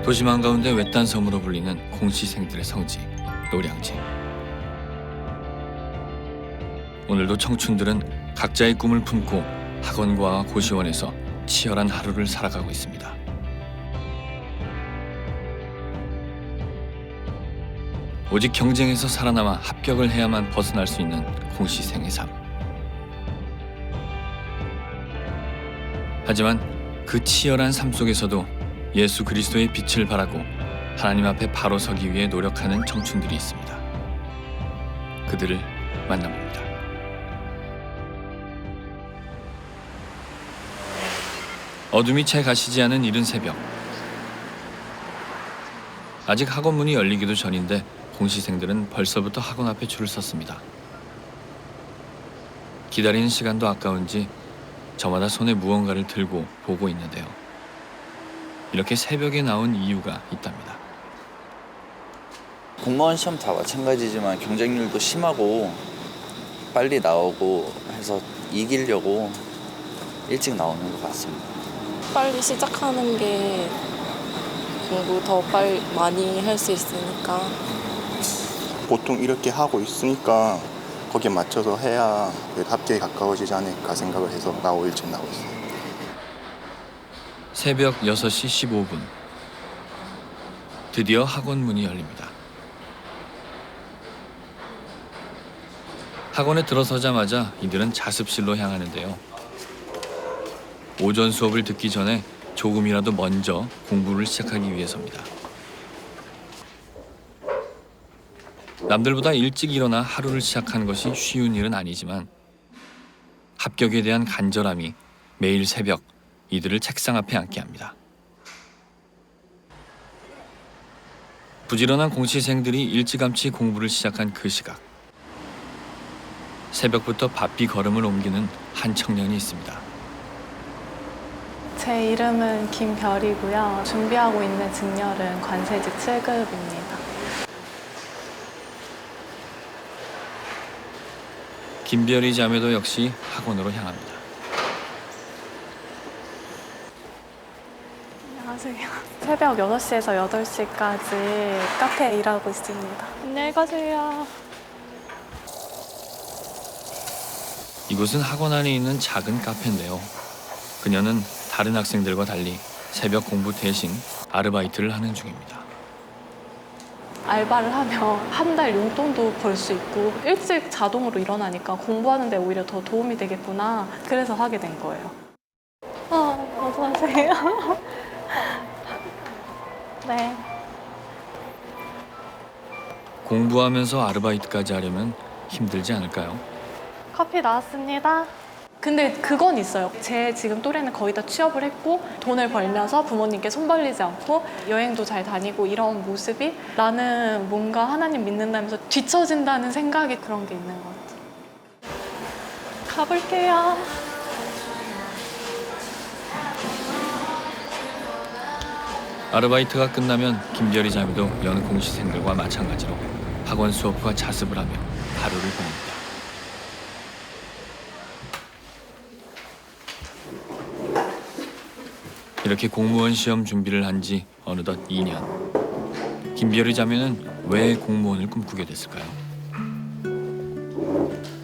도심 한가운데 외딴 섬으로 불리는 공시생들의 성지 노량진. 오늘도 청춘들은 각자의 꿈을 품고 학원과 고시원에서 치열한 하루를 살아가고 있습니다. 오직 경쟁에서 살아남아 합격을 해야만 벗어날 수 있는 공시생의 삶. 하지만 그 치열한 삶 속에서도 예수 그리스도의 빛을 바라고 하나님 앞에 바로 서기 위해 노력하는 청춘들이 있습니다. 그들을 만나봅니다. 어둠이 채 가시지 않은 이른 새벽. 아직 학원 문이 열리기도 전인데 공시생들은 벌써부터 학원 앞에 줄을 섰습니다. 기다리는 시간도 아까운지 저마다 손에 무언가를 들고 보고 있는데요. 이렇게 새벽에 나온 이유가 있답니다. 공무원 시험 다 마찬가지지만 경쟁률도 심하고 빨리 나오고 해서 이기려고 일찍 나오는 것 같습니다. 빨리 시작하는 게 공부 더 빨리 많이 할 수 있으니까. 보통 이렇게 하고 있으니까 거기에 맞춰서 해야 합격에 가까워지지 않을까 생각을 해서 일찍 나오고 있어요. 새벽 6시 15분. 드디어 학원 문이 열립니다. 학원에 들어서자마자 이들은 자습실로 향하는데요. 오전 수업을 듣기 전에 조금이라도 먼저 공부를 시작하기 위해서입니다. 남들보다 일찍 일어나 하루를 시작한 것이 쉬운 일은 아니지만 합격에 대한 간절함이 매일 새벽 이들을 책상 앞에 앉게 합니다. 부지런한 공시생들이 일찌감치 공부를 시작한 그 시각. 새벽부터 바삐 걸음을 옮기는 한 청년이 있습니다. 제 이름은 김별이고요. 준비하고 있는 직렬은 관세직 7급입니다. 김별이 자매도 역시 학원으로 향합니다. 안녕하세요. 새벽 6시에서 8시까지 카페에 일하고 있습니다. 안녕히 가세요. 이곳은 학원 안에 있는 작은 카페인데요. 그녀는 다른 학생들과 달리 새벽 공부 대신 아르바이트를 하는 중입니다. 알바를 하면 한 달 용돈도 벌 수 있고 일찍 자동으로 일어나니까 공부하는 데 오히려 더 도움이 되겠구나. 그래서 하게 된 거예요. 어서 오세요. 네. 공부하면서 아르바이트까지 하려면 힘들지 않을까요? 커피 나왔습니다. 근데 그건 있어요. 제 지금 또래는 거의 다 취업을 했고 돈을 벌면서 부모님께 손 벌리지 않고 여행도 잘 다니고 이런 모습이 나는 뭔가 하나님 믿는다면서 뒤처진다는 생각이 그런 게 있는 것 같아요. 가볼게요. 아르바이트가 끝나면 김별이 자매도 여느 공시생들과 마찬가지로 학원 수업과 자습을 하며 하루를 보냅니다. 이렇게 공무원 시험 준비를 한 지 어느덧 2년. 김별이 자매는 왜 공무원을 꿈꾸게 됐을까요?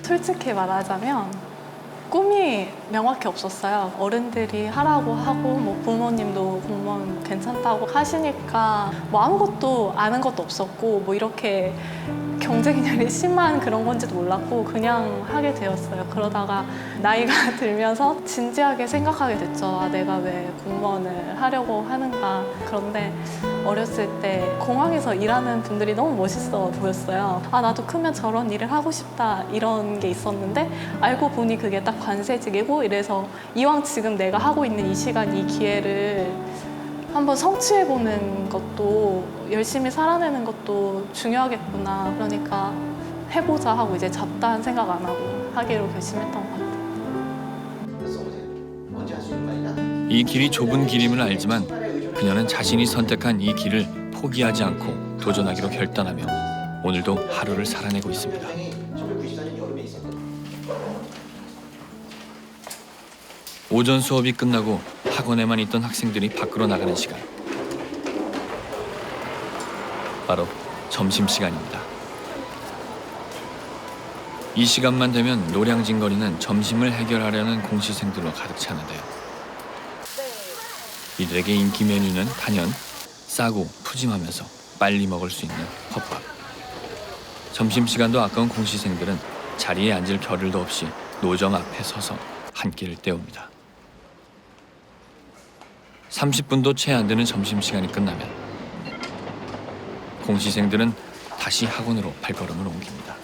솔직히 말하자면 꿈이 명확히 없었어요. 어른들이 하라고 하고 뭐 부모님도 공무원 괜찮다고 하시니까 뭐 아무것도 아는 것도 없었고 뭐 이렇게 경쟁률이 심한 그런 건지도 몰랐고 그냥 하게 되었어요. 그러다가 나이가 들면서 진지하게 생각하게 됐죠. 아, 내가 왜 공무원을 하려고 하는가. 그런데 어렸을 때 공항에서 일하는 분들이 너무 멋있어 보였어요. 아, 나도 크면 저런 일을 하고 싶다 이런 게 있었는데 알고 보니 그게 딱 관세직이고 이래서 이왕 지금 내가 하고 있는 이 시간, 이 기회를 한번 성취해보는 것도 열심히 살아내는 것도 중요하겠구나. 그러니까 해보자 하고 이제 잡다한 생각 안 하고 하기로 결심했던 것 같아요. 이 길이 좁은 길임을 알지만 그녀는 자신이 선택한 이 길을 포기하지 않고 도전하기로 결단하며 오늘도 하루를 살아내고 있습니다. 오전 수업이 끝나고 학원에만 있던 학생들이 밖으로 나가는 시간. 바로 점심시간입니다. 이 시간만 되면 노량진거리는 점심을 해결하려는 공시생들로 가득 차는데요. 이들에게 인기 메뉴는 단연 싸고 푸짐하면서 빨리 먹을 수 있는 컵밥. 점심시간도 아까운 공시생들은 자리에 앉을 겨를도 없이 노점 앞에 서서 한 끼를 때웁니다. 30분도 채 안 되는 점심시간이 끝나면 공시생들은 다시 학원으로 발걸음을 옮깁니다.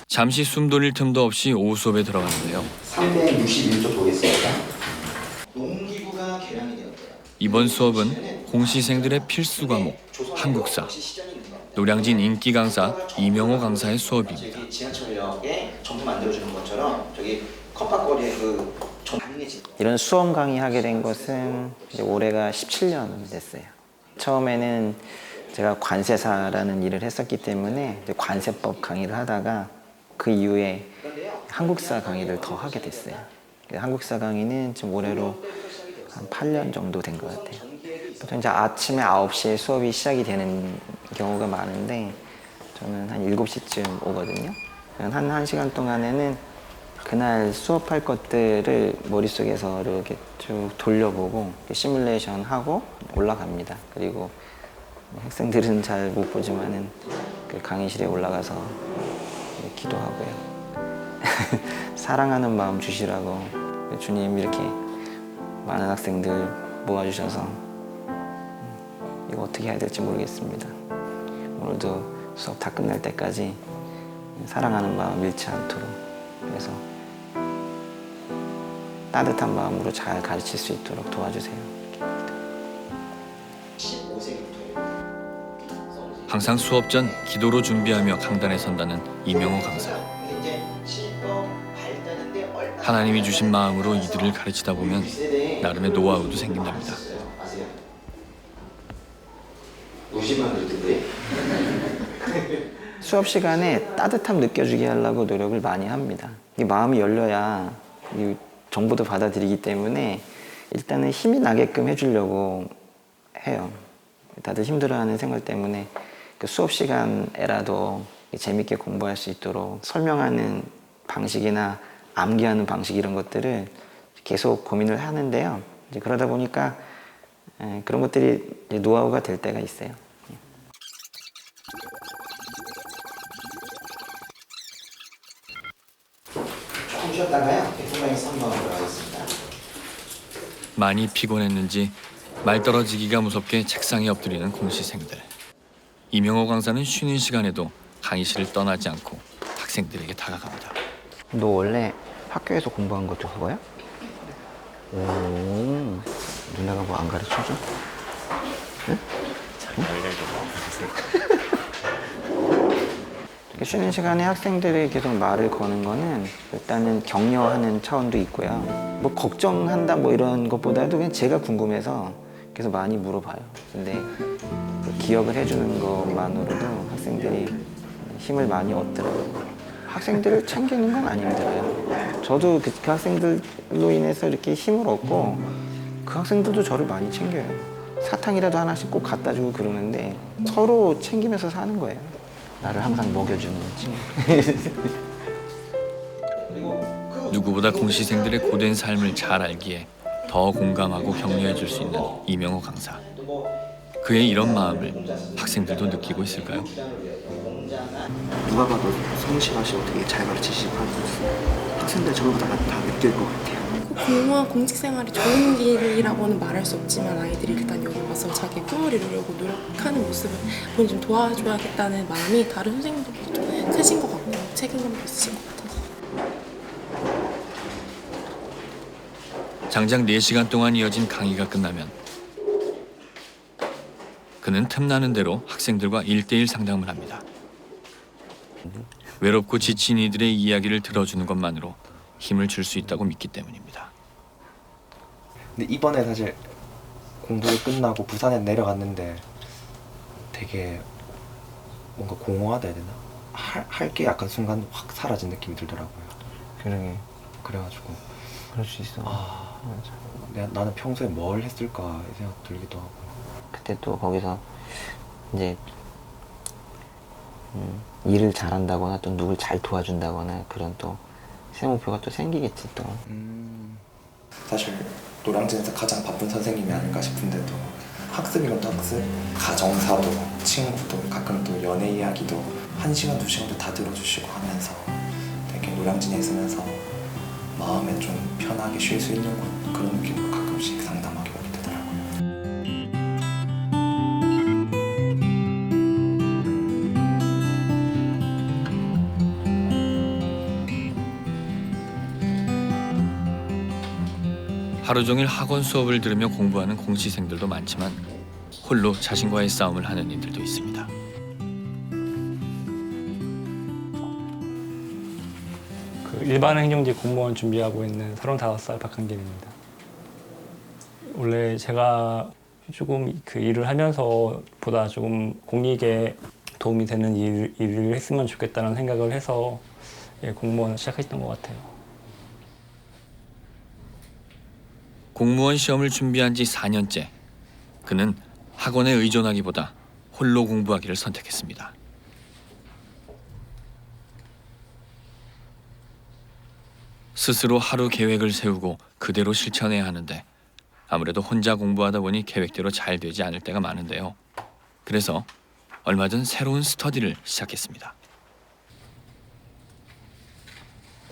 잠시 숨 돌릴 틈도 없이 오후 수업에 들어가는데요. 361조 보겠습니다. 농기구가 개량이 되었대요. 이번 수업은 공시생들의 필수 과목 한국사, 노량진 인기 강사 이명호 강사의 수업입니다. 저기 지하철역에 전부 만들어주는 것처럼 저기 컵밥거리에 이런 수험 강의하게 된 것은 이제 올해가 17년 됐어요. 처음에는 제가 관세사라는 일을 했었기 때문에 이제 관세법 강의를 하다가 그 이후에 한국사 강의를 더 하게 됐어요. 한국사 강의는 지금 올해로 한 8년 정도 된 것 같아요. 보통 이제 아침에 9시에 수업이 시작이 되는 경우가 많은데 저는 한 7시쯤 오거든요. 한 시간 동안에는 그날 수업할 것들을 머릿속에서 이렇게 쭉 돌려보고 시뮬레이션 하고 올라갑니다. 그리고 학생들은 잘 못 보지만은 그 강의실에 올라가서 기도하고요. 사랑하는 마음 주시라고 주님 이렇게 많은 학생들 모아주셔서 이거 어떻게 해야 될지 모르겠습니다. 오늘도 수업 다 끝날 때까지 사랑하는 마음 잃지 않도록 그래서 따뜻한 마음으로 잘 가르칠 수 있도록 도와주세요. 15세기부터 항상 수업 전 기도로 준비하며 강단에 선다는 이명호 강사. 하나님이 주신 마음으로 이들을 가르치다 보면 나름의 노하우도 생긴답니다. 아세요? 무심한 일인데. 수업 시간에 따뜻함 느껴주게 하려고 노력을 많이 합니다. 이 마음이 열려야 이 정보도 받아들이기 때문에 일단은 힘이 나게끔 해주려고 해요. 다들 힘들어하는 생활 때문에 그 수업 시간에라도 재밌게 공부할 수 있도록 설명하는 방식이나 암기하는 방식 이런 것들을 계속 고민을 하는데요. 이제 그러다 보니까 그런 것들이 이제 노하우가 될 때가 있어요. 조금 쉬었다가요. 대통령에서 한번 들어가겠습니다. 많이 피곤했는지 말 떨어지기가 무섭게 책상에 엎드리는 공시생들. 이명호 강사는 쉬는 시간에도 강의실을 떠나지 않고 학생들에게 다가갑니다. 너 원래 학교에서 공부한 것도 그거야? 오, 누나가 뭐 안 가르쳐줘? 응? 이렇게 쉬는 시간에 학생들이 계속 말을 거는 거는 일단은 격려하는 차원도 있고요. 뭐 걱정한다 뭐 이런 것보다도 그냥 제가 궁금해서 계속 많이 물어봐요. 근데 그 기억을 해주는 것만으로도 학생들이 힘을 많이 얻더라고요. 학생들을 챙기는 건 안 힘들어요. 저도 그 학생들로 인해서 이렇게 힘을 얻고 그 학생들도 저를 많이 챙겨요. 사탕이라도 하나씩 꼭 갖다 주고 그러는데 서로 챙기면서 사는 거예요. 나를 항상 먹여주는 친구. 누구보다 공시생들의 고된 삶을 잘 알기에 더 공감하고 격려해 줄 수 있는 이명호 강사. 그의 이런 마음을 학생들도 느끼고 있을까요? 누가 봐도 성실하시고 되게 잘 가르치시고 하는 학생들 저보다 다 느낄 것 같아요. 공무원 공직 생활이 좋은 길이라고는 말할 수 없지만 아이들이 일단 여기 와서 자기 꿈을 이루려고 노력하는 모습을 본인 좀 도와줘야겠다는 마음이 다른 선생님들보다 좀 크신 것 같고 책임감도 있으신 것 같아서. 장장 4시간 동안 이어진 강의가 끝나면 그는 틈나는 대로 학생들과 1대1 상담을 합니다. 외롭고 지친 이들의 이야기를 들어주는 것만으로 힘을 줄 수 있다고 믿기 때문입니다. 근데 이번에 사실 공부가 끝나고 부산에 내려갔는데 되게 뭔가 공허하다 해야 되나? 할 게 약간 순간 확 사라진 느낌이 들더라고요. 그러게. 그래가지고 그럴 수 있어. 나는 평소에 뭘 했을까 이 생각 들기도 하고. 그때 또 거기서 이제 일을 잘한다거나 또 누굴 잘 도와준다거나 그런 또 새 목표가 또 생기겠지 또. 사실 노량진에서 가장 바쁜 선생님이 아닐까 싶은데도 학습이건 또 학습, 가정사도, 친구도, 가끔 또 연애 이야기도 1시간, 2시간도 다 들어주시고 하면서 되게 노량진에 있으면서 마음에 좀 편하게 쉴 수 있는 곳, 그런 느낌으로 가끔씩 상담하게 오게 되더라고요. 하루 종일 학원 수업을 들으며 공부하는 공시생들도 많지만 홀로 자신과의 싸움을 하는 이들도 있습니다. 일반 행정직 공무원 준비하고 있는 35살 박한길입니다. 원래 제가 조금 그 일을 하면서 보다 조금 공익에 도움이 되는 일을 했으면 좋겠다는 생각을 해서 공무원을 시작했던 것 같아요. 공무원 시험을 준비한 지 4년째. 그는 학원에 의존하기보다 홀로 공부하기를 선택했습니다. 스스로 하루 계획을 세우고 그대로 실천해야 하는데 아무래도 혼자 공부하다 보니 계획대로 잘 되지 않을 때가 많은데요. 그래서 얼마 전 새로운 스터디를 시작했습니다.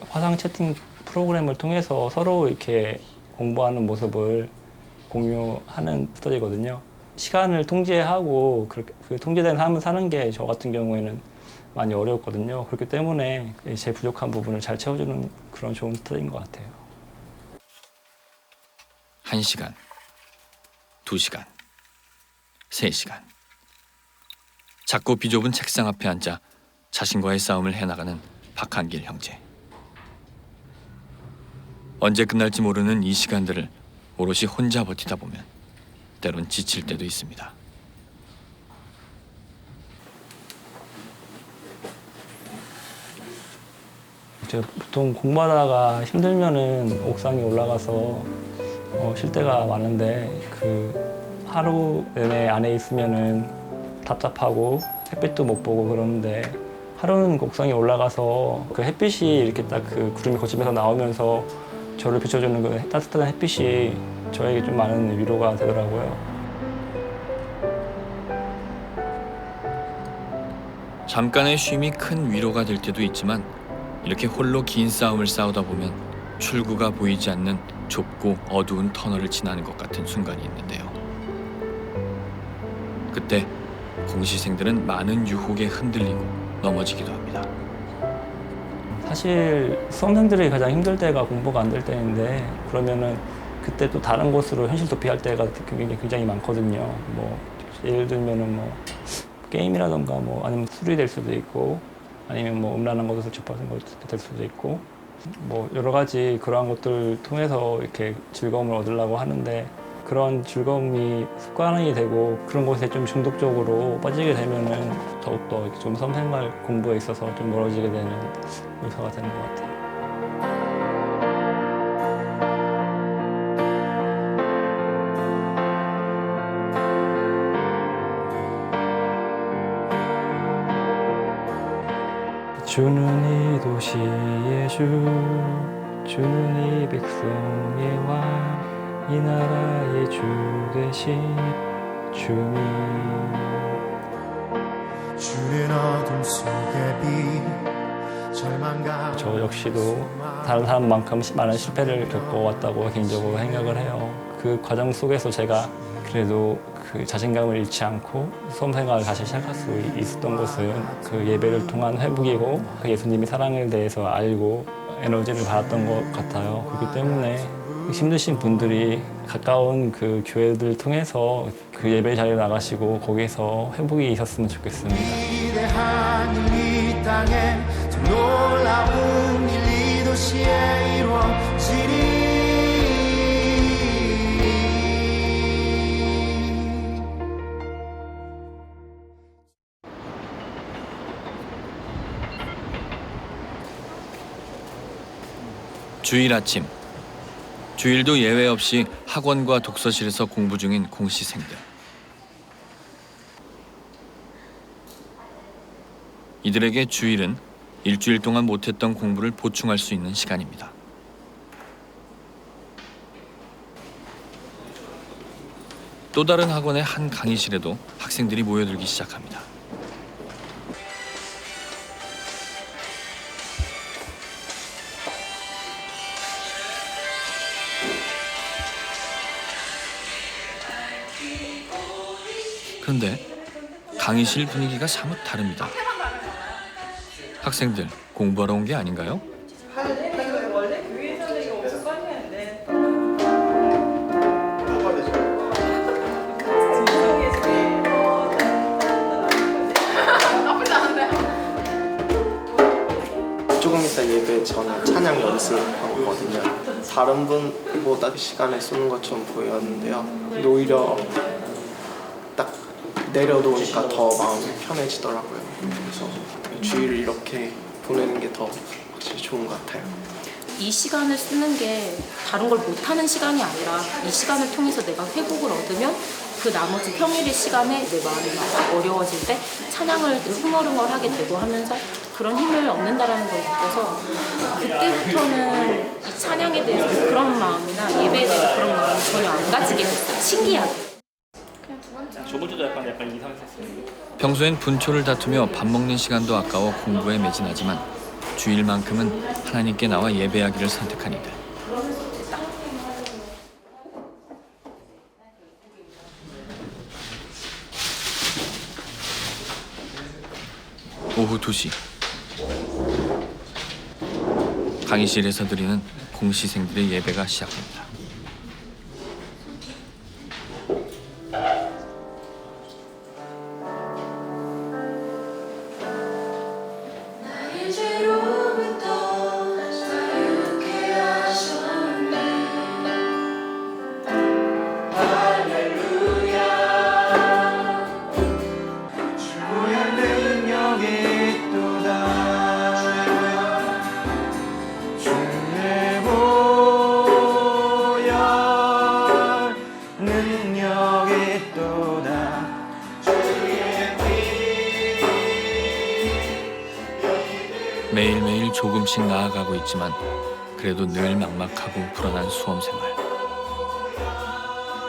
화상 채팅 프로그램을 통해서 서로 이렇게 공부하는 모습을 공유하는 스터디거든요. 시간을 통제하고 그 통제된 삶을 사는 게 저 같은 경우에는 많이 어려웠거든요. 그렇기 때문에 제 부족한 부분을 잘 채워주는 그런 좋은 스터디인 것 같아요. 1시간, 2시간, 3시간. 작고 비좁은 책상 앞에 앉아 자신과의 싸움을 해나가는 박한길 형제. 언제 끝날지 모르는 이 시간들을 오롯이 혼자 버티다 보면 때론 지칠 때도 있습니다. 제가 보통 공부하다가 힘들면은 옥상에 올라가서 쉴 때가 많은데 그 하루 내내 안에 있으면은 답답하고 햇빛도 못 보고 그러는데 하루는 옥상에 올라가서 그 햇빛이 이렇게 딱 그 구름이 거치면서 나오면서 저를 비춰주는 그 따뜻한 햇빛이 저에게 좀 많은 위로가 되더라고요. 잠깐의 쉼이 큰 위로가 될 때도 있지만 이렇게 홀로 긴 싸움을 싸우다 보면 출구가 보이지 않는 좁고 어두운 터널을 지나는 것 같은 순간이 있는데요. 그때 공시생들은 많은 유혹에 흔들리고 넘어지기도 합니다. 사실 수험생들이 가장 힘들 때가 공부가 안 될 때인데 그러면은 그때 또 다른 곳으로 현실 도피할 때가 굉장히 많거든요. 뭐 예를 들면은 뭐 게임이라던가 뭐 아니면 술이 될 수도 있고 아니면 뭐 음란한 것을 접하는 것이 될 수도 있고 뭐 여러 가지 그러한 것들을 통해서 이렇게 즐거움을 얻으려고 하는데 그런 즐거움이 습관이 되고 그런 것에 좀 중독적으로 빠지게 되면은 더욱더 이렇게 좀 수험생활 공부에 있어서 좀 멀어지게 되는 요소가 되는 것 같아요. 주는 이 도시의 주, 주는 이 백성의 왕, 이 나라의 주 되신 주님. 주는 어둠 속의 빛, 절망과 저 역시도 다른 사람만큼 많은 실패를 겪어왔다고 개인적으로 생각을 해요. 그 과정 속에서 제가 그래도 그 자신감을 잃지 않고 수험생활을 다시 시작할 수 있었던 것은 그 예배를 통한 회복이고 그 예수님의 사랑에 대해서 알고 에너지를 받았던 것 같아요. 그렇기 때문에 힘드신 분들이 가까운 그 교회들 통해서 그 예배 자리에 나가시고 거기서 회복이 있었으면 좋겠습니다. 위대한 일 이 땅에 놀라운 일 이 도시에 이루어지리. 주일 아침. 주일도 예외 없이 학원과 독서실에서 공부 중인 공시생들. 이들에게 주일은 일주일 동안 못했던 공부를 보충할 수 있는 시간입니다. 또 다른 학원의 한 강의실에도 학생들이 모여들기 시작합니다. 그런데 강의실 분위기가 사뭇 다릅니다. 학생들 공부하러 온 게 아닌가요? 조금 이따 예배 전에 찬양 연습하거든요. 다른 분보다 시간을 쓰는 것처럼 보였는데요. 근데 오히려 딱 내려놓으니까 더 마음이 편해지더라고요. 그래서 주일을 이렇게 보내는 게 더 확실히 좋은 것 같아요. 이 시간을 쓰는 게 다른 걸 못하는 시간이 아니라 이 시간을 통해서 내가 회복을 얻으면 그 나머지 평일의 시간에 내 마음이 막 어려워질 때 찬양을 흥얼흥얼하게 되고 하면서 그런 힘을 얻는다라는 걸 느껴서 그때부터는 이 찬양에 대해서 그런 마음이나 예배에 대해서 그런 마음을 전혀 안 가지게 됐어요. 신기하게. 저번 주도 약간 이상했어요. 평소엔 분초를 다투며 밥 먹는 시간도 아까워 공부에 매진하지만 주일만큼은 하나님께 나와 예배하기를 선택한 이들. 오후 2시 강의실에서 드리는 공시생들의 예배가 시작됩니다. 매일매일 조금씩 나아가고 있지만 그래도 늘 막막하고 불안한 수험 생활.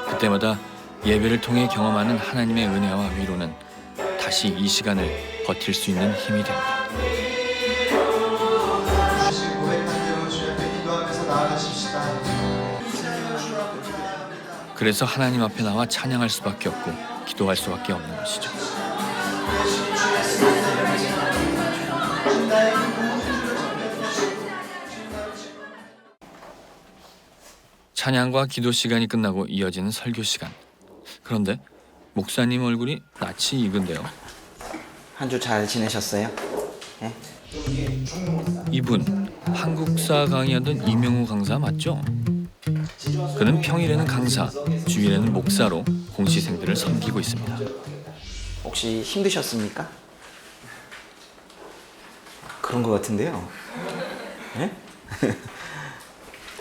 그때마다 예배를 통해 경험하는 하나님의 은혜와 위로는 다시 이 시간을 버틸 수 있는 힘이 됩니다. 그래서 하나님 앞에 나와 찬양할 수밖에 없고 기도할 수밖에 없는 것이죠. 찬양과 기도 시간이 끝나고 이어지는 설교 시간. 그런데 목사님 얼굴이 낯이 익은데요. 한 주 잘 지내셨어요? 네? 이분 한국사 강의하던 이명우 강사 맞죠? 그는 평일에는 강사, 주일에는 목사로 공시생들을 섬기고 있습니다. 혹시 힘드셨습니까? 그런 것 같은데요. 네?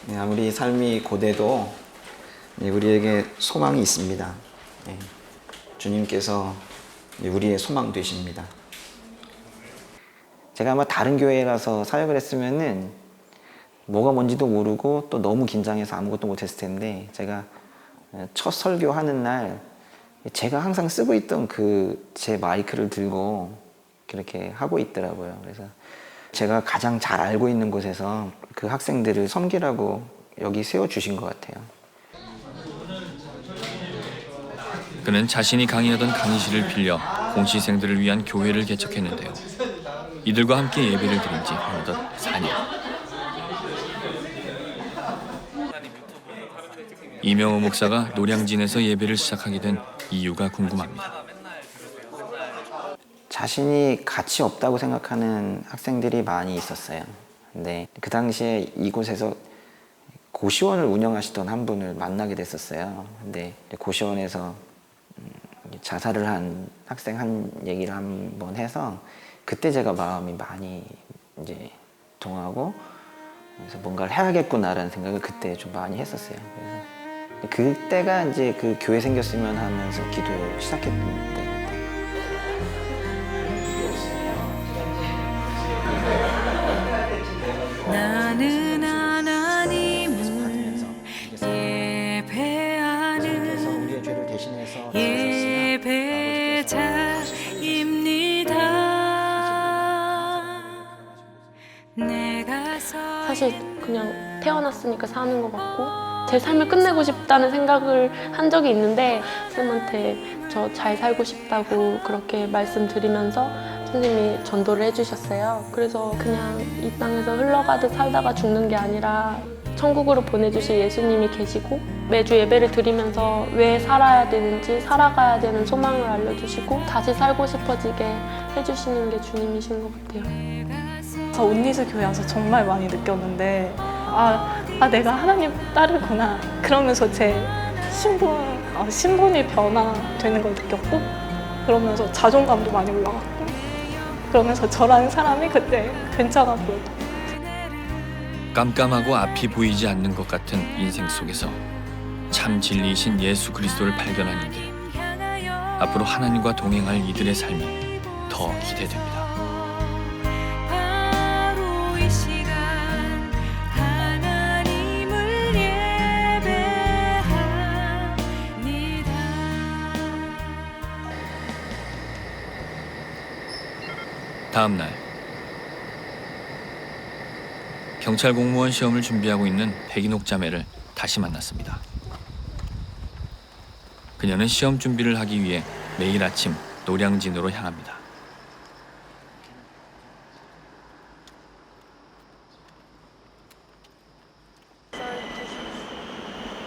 네, 아무리 삶이 고돼도 우리에게 소망이 있습니다. 네, 주님께서 우리의 소망 되십니다. 제가 아마 다른 교회에 가서 사역을 했으면은 뭐가 뭔지도 모르고 또 너무 긴장해서 아무것도 못했을 텐데 제가 첫 설교하는 날 제가 항상 쓰고 있던 그 제 마이크를 들고 그렇게 하고 있더라고요. 그래서 제가 가장 잘 알고 있는 곳에서 그 학생들을 섬기라고 여기 세워주신 것 같아요. 그는 자신이 강의하던 강의실을 빌려 공시생들을 위한 교회를 개척했는데요. 이들과 함께 예배를 드린 지 어느덧 4년. 이명호 목사가 노량진에서 예배를 시작하게 된 이유가 궁금합니다. 자신이 가치 없다고 생각하는 학생들이 많이 있었어요. 근데 그 당시에 이곳에서 고시원을 운영하시던 한 분을 만나게 됐었어요. 근데 고시원에서 자살을 한 학생 한 얘기를 한번 해서 그때 제가 마음이 많이 이제 동하고 그래서 뭔가를 해야겠구나라는 생각을 그때 좀 많이 했었어요. 그래서 그때가 이제 그 교회 생겼으면 하면서 기도 시작했던 때. 사실 그냥 태어났으니까 사는 것 같고 제 삶을 끝내고 싶다는 생각을 한 적이 있는데 선생님한테 저 잘 살고 싶다고 그렇게 말씀드리면서 선생님이 전도를 해주셨어요. 그래서 그냥 이 땅에서 흘러가듯 살다가 죽는 게 아니라 천국으로 보내주실 예수님이 계시고 매주 예배를 드리면서 왜 살아야 되는지 살아가야 되는 소망을 알려주시고 다시 살고 싶어지게 해주시는 게 주님이신 것 같아요. 저 온리스 교회 와서 정말 많이 느꼈는데 내가 하나님 딸이구나 그러면서 제 신분이 변화되는 걸 느꼈고 그러면서 자존감도 많이 올라갔고 그러면서 저라는 사람이 그때 괜찮아 보였고 깜깜하고 앞이 보이지 않는 것 같은 인생 속에서 참 진리이신 예수 그리스도를 발견한 이들. 앞으로 하나님과 동행할 이들의 삶이 더 기대됩니다. 다음 날 경찰 공무원 시험을 준비하고 있는 백인옥 자매를 다시 만났습니다. 그녀는 시험 준비를 하기 위해 매일 아침 노량진으로 향합니다.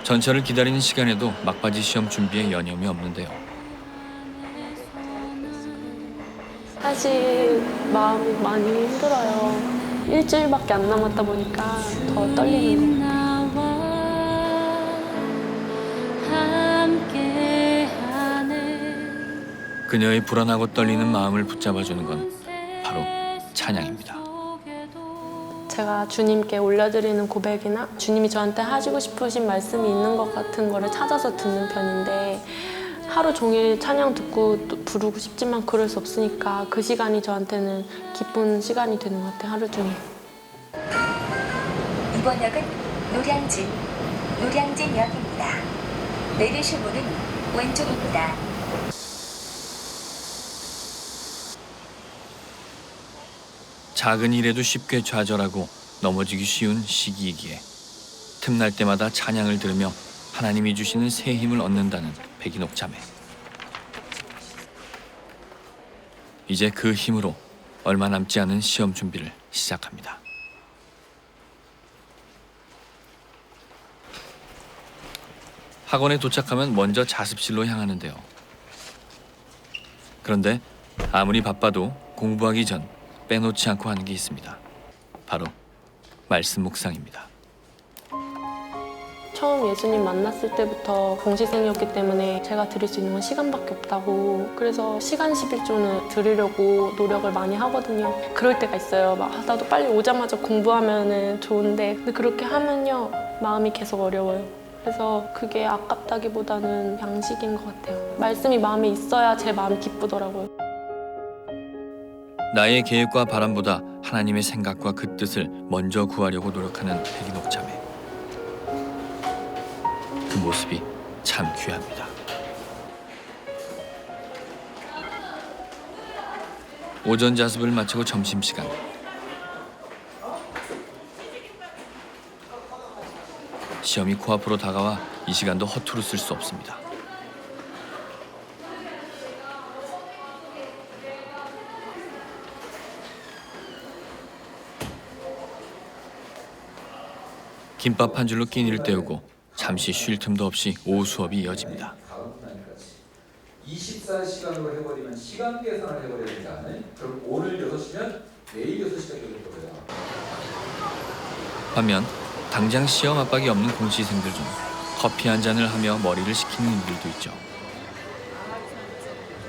전철을 기다리는 시간에도 막바지 시험 준비에 여념이 없는데요. 사실 마음이 많이 힘들어요. 일주일밖에 안 남았다 보니까 더 떨리는 것 같아요. 그녀의 불안하고 떨리는 마음을 붙잡아주는 건 바로 찬양입니다. 제가 주님께 올려드리는 고백이나 주님이 저한테 하시고 싶으신 말씀이 있는 것 같은 거를 찾아서 듣는 편인데 하루 종일 찬양 듣고 또 부르고 싶지만 그럴 수 없으니까 그 시간이 저한테는 기쁜 시간이 되는 것 같아요. 하루 종일. 이번 역은 노량진역입니다. 내리실 문은 왼쪽입니다. 작은 일에도 쉽게 좌절하고 넘어지기 쉬운 시기이기에 틈날 때마다 찬양을 들으며 하나님이 주시는 새 힘을 얻는다는 백인옥 자매. 이제 그 힘으로 얼마 남지 않은 시험 준비를 시작합니다. 학원에 도착하면 먼저 자습실로 향하는데요. 그런데 아무리 바빠도 공부하기 전 빼놓지 않고 하는 게 있습니다. 바로 말씀 묵상입니다. 처음 예수님 만났을 때부터 공시생이었기 때문에 제가 드릴 수 있는 건 시간밖에 없다고 그래서 시간 11조는 드리려고 노력을 많이 하거든요. 그럴 때가 있어요. 나도 빨리 오자마자 공부하면 좋은데 근데 그렇게 하면요 마음이 계속 어려워요. 그래서 그게 아깝다기보다는 양식인 것 같아요. 말씀이 마음에 있어야 제 마음이 기쁘더라고요. 나의 계획과 바람보다 하나님의 생각과 그 뜻을 먼저 구하려고 노력하는 백인옥 자매. 그 모습이 참 귀합니다. 오전 자습을 마치고 점심시간. 시험이 코앞으로 다가와 이 시간도 허투루 쓸 수 없습니다. 김밥 한 줄로 끼니를 때우고 잠시 쉴 틈도 없이 오후 수업이 이어집니다. 24시간으로 해버리면 시간 계산을 해버려야 되지 않아요? 그럼 오늘 6시면 내일 6시가 되는 거예요. 반면 당장 시험 압박이 없는 공시생들 중 커피 한 잔을 하며 머리를 식히는 이들도 있죠.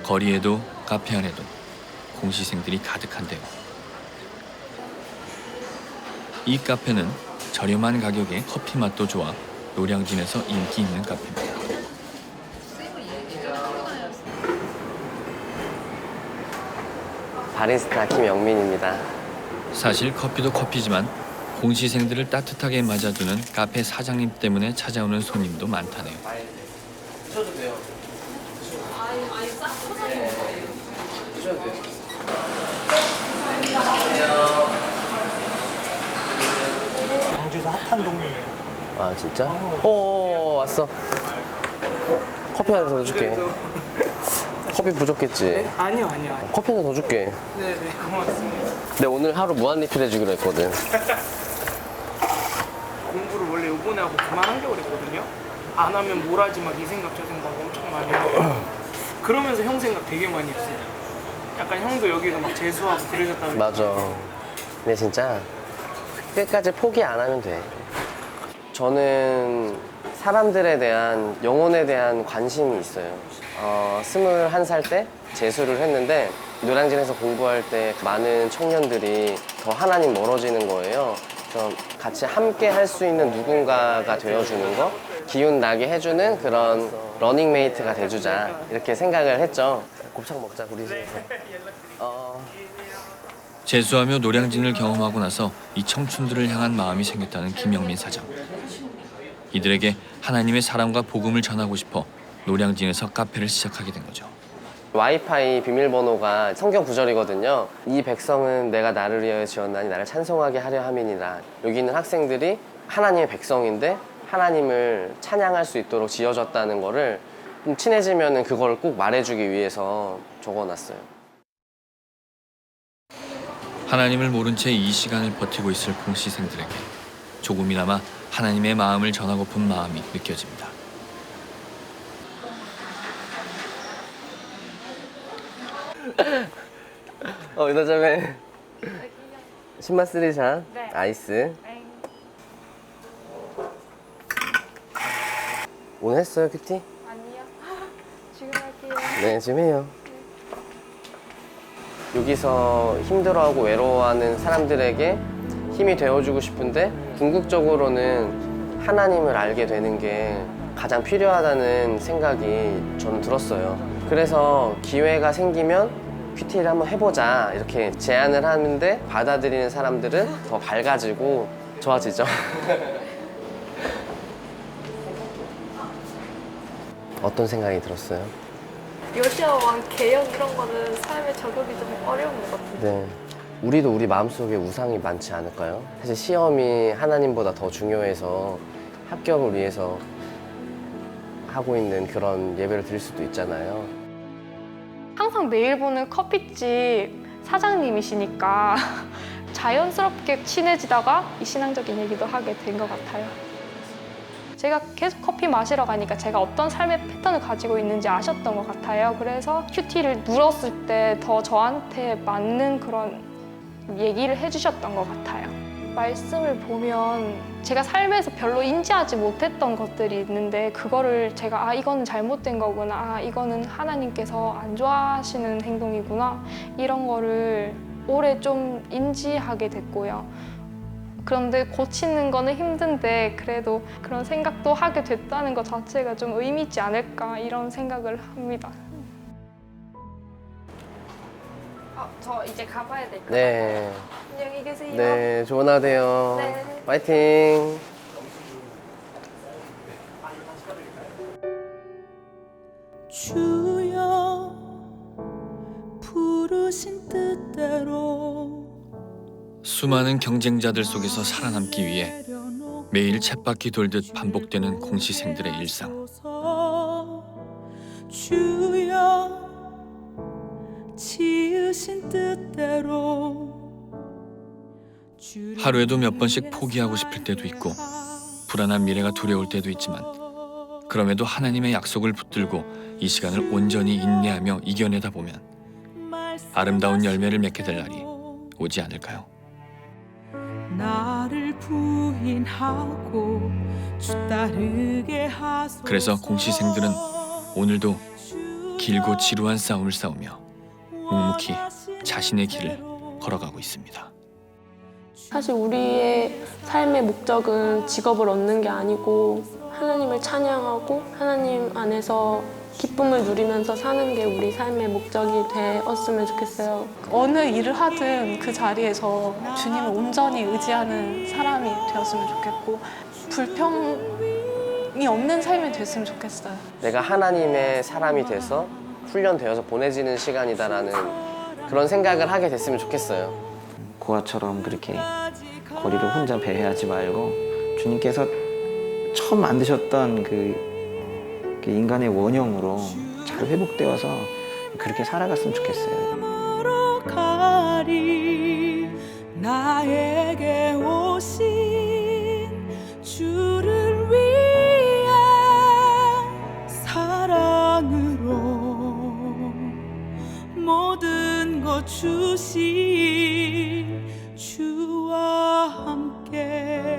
거리에도 카페 안에도 공시생들이 가득한데요. 이 카페는 저렴한 가격에 커피 맛도 좋아 노량진에서 인기 있는 카페입니다. 바리스타 김영민입니다. 사실 커피도 커피지만 공시생들을 따뜻하게 맞아주는 카페 사장님 때문에 찾아오는 손님도 많다네요. 드셔도 돼요. 드셔도 돼요. 노량진에서 핫한 동네예요. 아 진짜? 왔어. 커피 한 잔 더 줄게. 커피 부족했지? 네? 아니요. 커피 한 잔 더 줄게. 네네, 고맙습니다. 근데 오늘 하루 무한 리필 해주기로 했거든. 공부를 원래 요번에 하고 그만하려고 그랬거든요. 안 하면 뭘 하지 막 이 생각 저 생각 엄청 많이 하고 그러면서 형 생각 되게 많이 했어요. 약간 형도 여기서 막 재수하고 그러셨다고. 맞아. 근데 진짜 끝까지 포기 안 하면 돼. 저는 사람들에 대한, 영혼에 대한 관심이 있어요. 21살 때 재수를 했는데 노량진에서 공부할 때 많은 청년들이 더 하나님 멀어지는 거예요. 그래서 같이 함께 할 수 있는 누군가가 되어주는 거, 기운 나게 해주는 그런 러닝메이트가 돼주자 이렇게 생각을 했죠. 곱창 먹자 우리 집에서. 재수하며 노량진을 경험하고 나서 이 청춘들을 향한 마음이 생겼다는 김영민 사장. 이들에게 하나님의 사랑과 복음을 전하고 싶어 노량진에서 카페를 시작하게 된 거죠. 와이파이 비밀번호가 성경 구절이거든요. 이 백성은 내가 나를 위하여 지었나니 나를 찬송하게 하려 함이니라. 여기 있는 학생들이 하나님의 백성인데 하나님을 찬양할 수 있도록 지어졌다는 거를 좀 친해지면 그걸 꼭 말해주기 위해서 적어놨어요. 하나님을 모른 채 이 시간을 버티고 있을 공시생들에게 조금이나마 하나님의 마음을 전하고픈 마음이 느껴집니다. 이너자매 신맛 3샷 아이스. 오늘 했어요 큐티? 아니요. 지금 할게요. 네 지금 해요. 여기서 힘들어하고 외로워하는 사람들에게 힘이 되어주고 싶은데 궁극적으로는 하나님을 알게 되는 게 가장 필요하다는 생각이 저는 들었어요. 그래서 기회가 생기면 큐티를 한번 해보자 이렇게 제안을 하는데 받아들이는 사람들은 더 밝아지고 좋아지죠. 어떤 생각이 들었어요? 요시아왕 개혁 이런 거는 삶에 적용이 좀 어려운 것 같아요. 네. 우리도 우리 마음속에 우상이 많지 않을까요? 사실 시험이 하나님보다 더 중요해서 합격을 위해서 하고 있는 그런 예배를 드릴 수도 있잖아요. 항상 매일 보는 커피집 사장님이시니까 자연스럽게 친해지다가 이 신앙적인 얘기도 하게 된 것 같아요. 제가 계속 커피 마시러 가니까 제가 어떤 삶의 패턴을 가지고 있는지 아셨던 것 같아요. 그래서 큐티를 물었을 때 더 저한테 맞는 그런 얘기를 해주셨던 것 같아요. 말씀을 보면 제가 삶에서 별로 인지하지 못했던 것들이 있는데 그거를 제가 이거는 잘못된 거구나, 이거는 하나님께서 안 좋아하시는 행동이구나 이런 거를 올해 좀 인지하게 됐고요. 그런데 고치는 거는 힘든데 그래도 그런 생각도 하게 됐다는 것 자체가 좀 의미 있지 않을까 이런 생각을 합니다. 저 이제 가봐야 될 것 같아요. 네. 안녕히 계세요. 네, 좋은 하루 되요. 네. 파이팅. 주여 부르신 뜻대로 수많은 경쟁자들 속에서 살아남기 위해 매일 쳇바퀴 돌듯 반복되는 공시생들의 일상. 주여 지으신 뜻대로 하루에도 몇 번씩 포기하고 싶을 때도 있고 불안한 미래가 두려울 때도 있지만 그럼에도 하나님의 약속을 붙들고 이 시간을 온전히 인내하며 이겨내다 보면 아름다운 열매를 맺게 될 날이 오지 않을까요? 나를 부인하고 주 따르게 하소서. 그래서 공시생들은 오늘도 길고 지루한 싸움을 싸우며 묵묵히 자신의 길을 걸어가고 있습니다. 사실 우리의 삶의 목적은 직업을 얻는 게 아니고 하나님을 찬양하고 하나님 안에서 기쁨을 누리면서 사는 게 우리 삶의 목적이 되었으면 좋겠어요. 어느 일을 하든 그 자리에서 주님을 온전히 의지하는 사람이 되었으면 좋겠고 불평이 없는 삶이 됐으면 좋겠어요. 내가 하나님의 사람이 돼서 훈련되어서 보내지는 시간이다라는 그런 생각을 하게 됐으면 좋겠어요. 고아처럼 그렇게 거리를 혼자 배회하지 말고 주님께서 처음 만드셨던 그 인간의 원형으로 잘 회복되어서 그렇게 살아갔으면 좋겠어요. 가리 나에게 오신 주를 위해 사랑으로 모든 것 주신 주와 함께